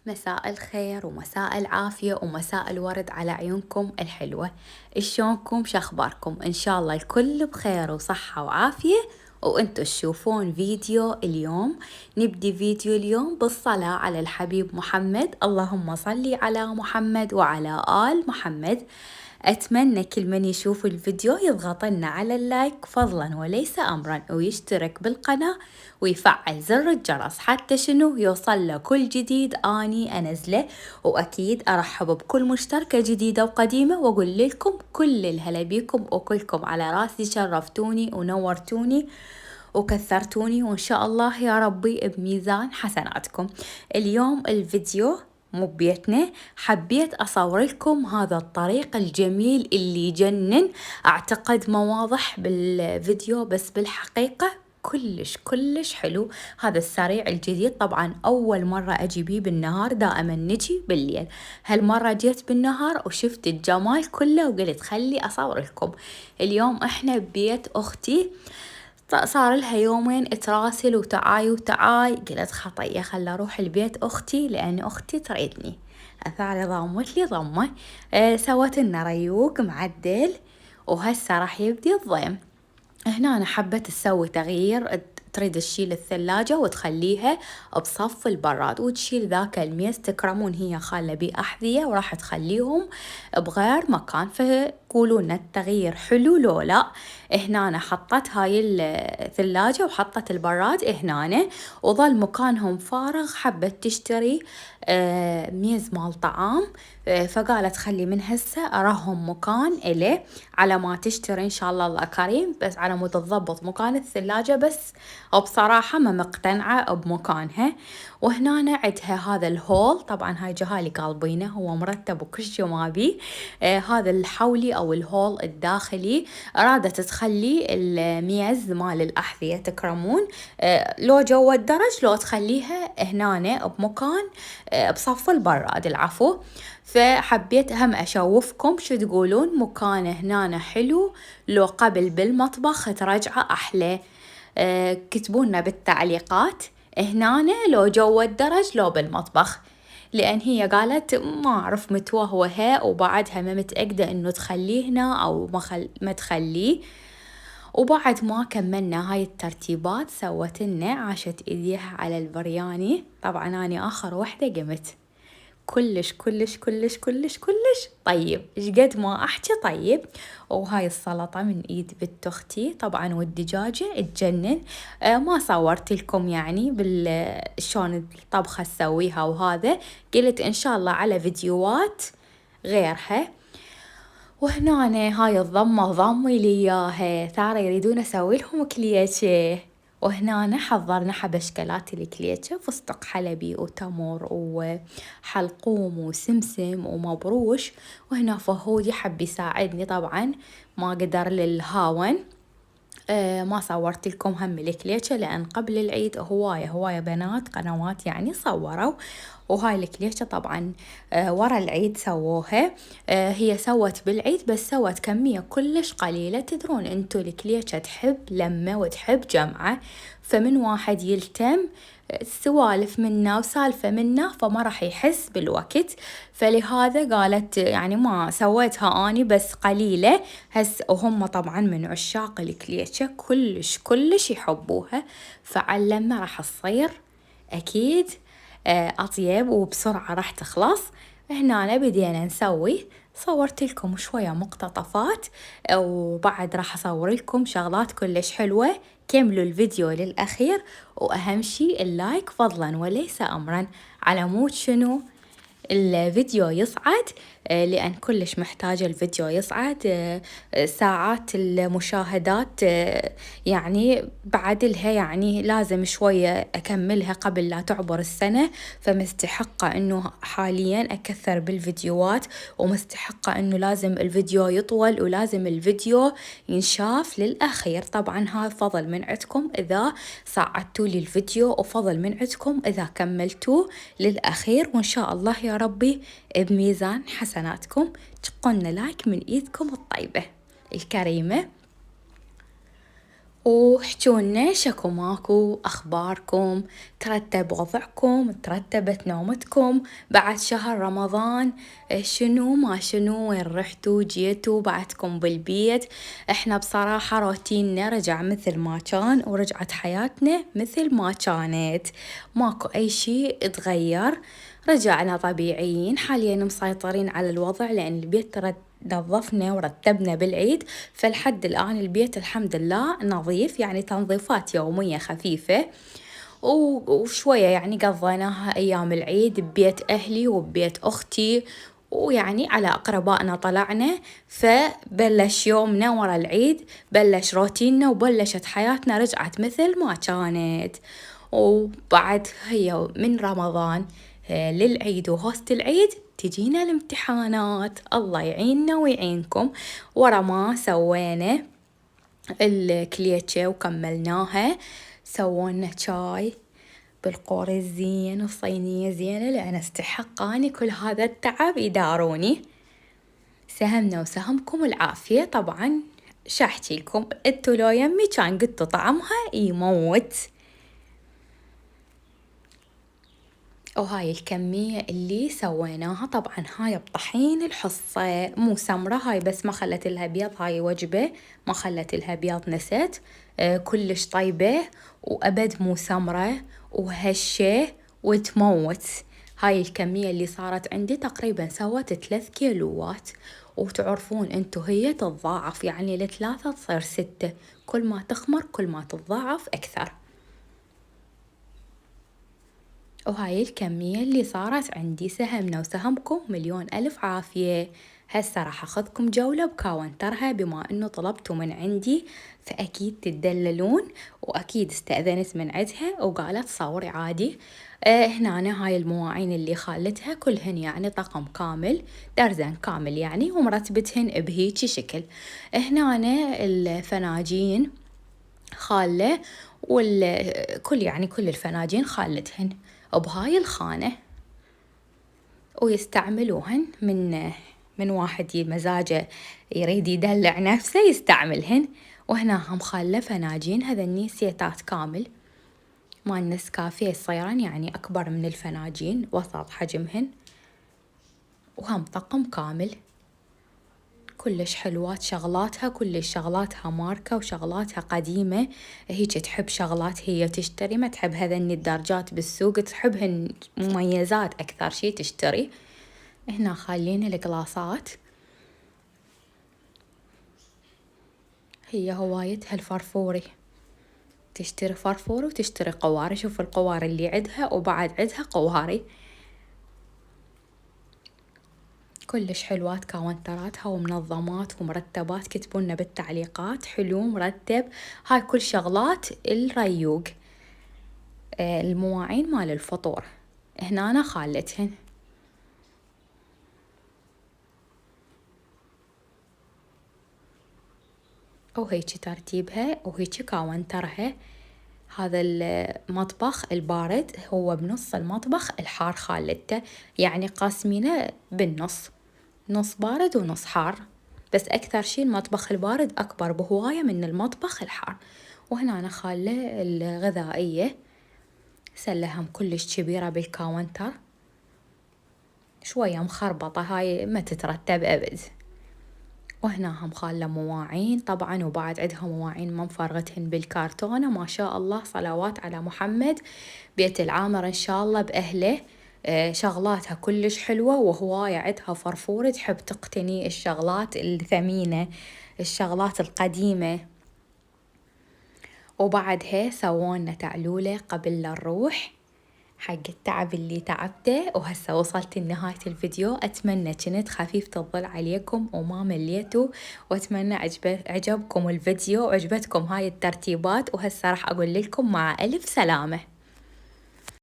مساء الخير ومساء العافية ومساء الورد على عيونكم الحلوة. شلونكم؟ شخباركم؟ إن شاء الله الكل بخير وصحة وعافية. وانتو تشوفون فيديو اليوم. نبدي فيديو اليوم بالصلاة على الحبيب محمد، اللهم صلي على محمد وعلى آل محمد. أتمنى كل من يشوف الفيديو يضغط لنا على اللايك فضلا وليس أمرا، ويشترك بالقناة ويفعل زر الجرس حتى يوصل له كل جديد أني أنزله. وأكيد أرحب بكل مشتركة جديدة وقديمة، وأقول لكم كل الهلا بيكم وكلكم على راسي، شرفتوني ونورتوني وكثرتوني، وإن شاء الله يا ربي بميزان حسناتكم. اليوم الفيديو مو بيتنا، حبيت أصور لكم هذا الطريق الجميل اللي يجنن. أعتقد ما واضح بالفيديو بس بالحقيقة كلش حلو. هذا السريع الجديد طبعا أول مرة أجي بيه بالنهار، دائما نجي بالليل. هالمرة جيت بالنهار وشفت الجمال كله وقلت خلي أصور لكم. اليوم إحنا ببيت أختي، صار لها يومين تراسل وتعاي، قلت خطية خل أروح البيت أختي لأن أختي تريدني. أثار ضمت لي ضمة. سوت لنا ريوق معدل، وهسه راح يبدي الضيم. هنا أنا حبت تسوي تغيير، تريد تشيل الثلاجة وتخليها بصف البراد، وتشيل ذاك الميز. تكرمون هي خالة بي أحذية وراح تخليهم بغير مكان، فقولون التغيير حلو لو لا. هنا أنا حطت هاي الثلاجة وحطت البراد هنا، وظل مكانهم فارغ. حبت تشتري ميز مال طعام، فقالت خلي من هسه أراهم مكان إليه على ما تشتري إن شاء الله كريم، بس على مود تضبط مكان الثلاجة. بس وبصراحة ما مقتنعة بمكانها. وهنا عندها هذا الهول، طبعا هاي جهالي قالبينه، هو مرتب وكل شي ما بيه. هذا الحولي أو الهول الداخلي، أرادت تخلي الميز مال الأحذية تكرمون لو جوا الدرج، لو تخليها هنا بمكان بصف البراد، العفو. فحبيت هم أشوفكم شو تقولون، مكانه هنا حلو لو قبل بالمطبخ ترجعه أحلى. كتبونا بالتعليقات هنا لو جوا الدرج لو بالمطبخ، لأن هي قالت ما أعرف متوهوها وبعدها ما متأكدة إنه تخليه هنا أو ما تخليه. وبعد ما كملنا هاي الترتيبات سوت لنا عاشت إيديها على البرياني. طبعا أنا آخر وحدة قمت. كلش طيب، إيش قد ما أحكي طيب. وهاي السلطة من إيد بنت أختي طبعا، والدجاجة تجنن. ما صورت لكم يعني شلون الطبخة تسويها، وهذا قلت إن شاء الله على فيديوهات غيرها. وهنا هاي الضمة ضمي لي إياها، ثارة يريدون أسوي لهم كليتشة. وهنا حضرنا حبشكلات الكليتشة، فستق حلبي وتمر وحلقوم وسمسم ومبروش. وهنا فهود يحب يساعدني، طبعا ما قدر للهاون. ما صورت لكم هم الكليتشة لأن قبل العيد هواية بنات قنوات يعني صوروا. وهاي الكليتشة طبعا ورا العيد سووها. هي سوت بالعيد بس سوت كمية كلش قليلة. تدرون انتو الكليتشة تحب لمة وتحب جمعة، فمن واحد يلتم سوالف منا وسالفة منا فما راح يحس بالوقت. فلهذا قالت يعني ما سويتها أني بس قليلة. وهم طبعا من عشاق الكليتشة كلش يحبوها، فعلمنا راح تصير أكيد أطيب وبسرعة راح تخلص. هنا بدينا نسوي، صورت لكم شوية مقتطفات وبعد راح أصور لكم شغلات كلش حلوة. كملوا الفيديو للأخير، وأهم شي اللايك فضلا وليس أمرا، على مود الفيديو يصعد، لأن كلش محتاجة الفيديو يصعد. ساعات المشاهدات يعني بعدلها، يعني لازم شوية أكملها قبل لا تعبر السنة. فمستحقة أنه حاليا أكثر بالفيديوهات، ومستحقة أنه لازم الفيديو يطول ولازم الفيديو ينشاف للأخير. طبعا هذا فضل من عندكم إذا صعدتوا لي الفيديو، وفضل من عندكم إذا كملتوه للأخير. وإن شاء الله يا ربي بميزان حسناتكم تقولنا لايك من إيدكم الطيبة الكريمة. واحجولنا شكو ماكو أخباركم، ترتب وضعكم، ترتبت نومتكم بعد شهر رمضان، شنو ما شنو، وين رحتوا جيتوا بعدكم بالبيت. احنا بصراحة روتيننا رجع مثل ما كان، ورجعت حياتنا مثل ما كانت، ماكو أي شي تغير، رجعنا طبيعيين. حاليا مسيطرين على الوضع لأن البيت نظفنا ورتبنا بالعيد، فالحد الآن البيت الحمد لله نظيف، يعني تنظيفات يومية خفيفة، وشوية يعني قضيناها أيام العيد ببيت أهلي وببيت أختي، ويعني على أقربائنا طلعنا، فبلش يومنا ورا العيد، بلش روتيننا وبلشت حياتنا رجعت مثل ما كانت. وبعد هي من رمضان للعيد وهوست العيد تجينا الامتحانات، الله يعيننا ويعينكم. ورا ما سوينا الكليتشة وكملناها، سوونا شاي بالقور الزين والصينية زينة، لأن استحق أني كل هذا التعب يداروني. سهمنا وسهمكم العافية. طبعا شاحكي لكم، انتو لو يمي كان قلتوا طعمها يموت. وهاي الكمية اللي سويناها، طبعا هاي بطحين الحصة مو سمرة، هاي بس ما خلت لها بيض، هاي وجبة ما خلت لها بيض نسيت. كلش طيبة وأبد مو سمرة وهشة وتموت. هاي الكمية اللي صارت عندي تقريبا سوت 3 كيلوات، وتعرفون انتو هي تتضاعف، يعني ل3 تصير 6، كل ما تخمر كل ما تتضاعف أكثر. وهاي الكمية اللي صارت عندي. سهمنا وسهمكم مليون ألف عافية. هسه راح أخذكم جولة بكاونترها، بما أنه طلبتوا من عندي فأكيد تدللون، وأكيد استأذنت من عندها وقالت صوري عادي. هنا أنا هاي المواعين اللي خالتها كلهن يعني طقم كامل، درزن كامل يعني، ومرتبتهن بهيجي شكل. هنا أنا الفناجين خالة، والكل يعني كل الفناجين خالتهن بهاي الخانة، ويستعملوهن من واحد مزاجه يريد يدلع نفسه يستعملهن. وهنا هم خالة فناجين، هذا سيتات كامل مال نسكافيه صيران، يعني أكبر من الفناجين، وسط حجمهن، وهم طقم كامل. كلش حلوات شغلاتها، كلش شغلاتها ماركة وشغلاتها قديمة. هيك تحب شغلات هي تشتري، ما تحب هذني الدرجات بالسوق، تحبهن مميزات أكثر شي تشتري. هنا خالين القلاصات، هي هوايتها الفرفوري، تشتري فرفوري وتشتري قواري. شوف القواري اللي عندها، وبعد عندها قواري. كلش حلوات كاونتراتها ومنظمات ومرتبات، كتبولنا بالتعليقات حلو مرتب. هاي كل شغلات الريوق. المواعين مال الفطور هنا أنا خالتهن. وهيجي ترتيبها وهيجي كاونترها. هذا المطبخ البارد هو بنص المطبخ الحار خالته، يعني قاسمينه بالنص، نص بارد ونص حار، بس أكثر شي المطبخ البارد أكبر بهواية من المطبخ الحار. وهنا أنا خالة الغذائية، سلهم كلش كبيرة بالكاونتر، شوية مخربطة هاي ما تترتب أبد. وهنا هم خالة مواعين طبعا، وبعد عندها مواعين ما مفرغتهن بالكارتونة، ما شاء الله صلوات على محمد، بيت العامر إن شاء الله بأهله. شغلاتها كلش حلوة، وهواية عندها فرفور، تحب تقتني الشغلات الثمينة، الشغلات القديمة. وبعدها سوونا تعلولة قبل لا نروح، حق التعب اللي تعبته. وهسه وصلت لنهاية الفيديو، أتمنى كنت خفيفة الظل عليكم وما مليتوا، وأتمنى عجبكم الفيديو وعجبتكم هاي الترتيبات. وهسه راح أقول لكم مع ألف سلامة.